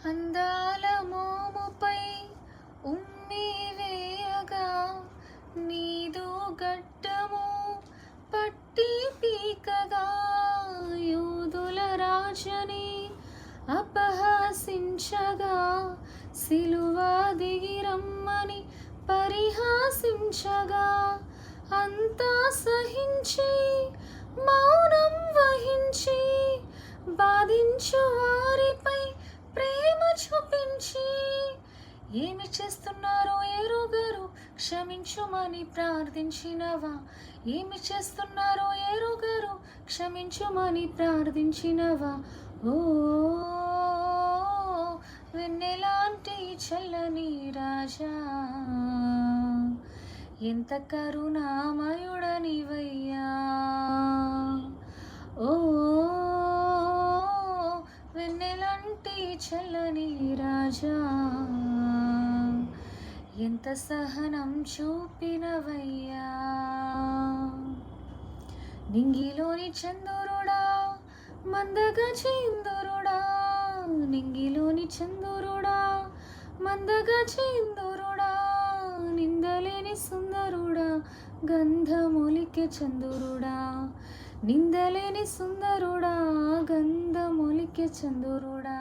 అందాల మోముపై ఉమ్మి వేయగా నీదు గడ్డము పట్టి పీకగా యూదుల రాజని అపహసించగా సిలువ దిగి రమ్మని పరిహాసించగా అంతా సహించి మౌనం వహించి బాధించు వారిపై ప్రేమ చూపించి ఏమి చేస్తున్నారో ఎరుగరు క్షమించుమని ప్రార్థించినవా? ఏమి చేస్తున్నారో ఎరుగరు క్షమించుమని ప్రార్థించినవా? ఓ వెన్నెలాంటి చల్లని రాజా, ఎంత కరుణామయుడనివయ్యా. ఓ వెన్నెలాంటి చల్లని రాజా, ఎంత సహనం చూపినవయ్యా. నింగిలోని చంద్రుడా మందగా చంద్రుడా, నింగిలోని చంద్రుడా మందగా చంద్రుడా, నిందలేని సుందరుడా గంధమొలికే చంద్రుడా, నిందలేని సుందరుడా గంధమొలికే చంద్రుడా.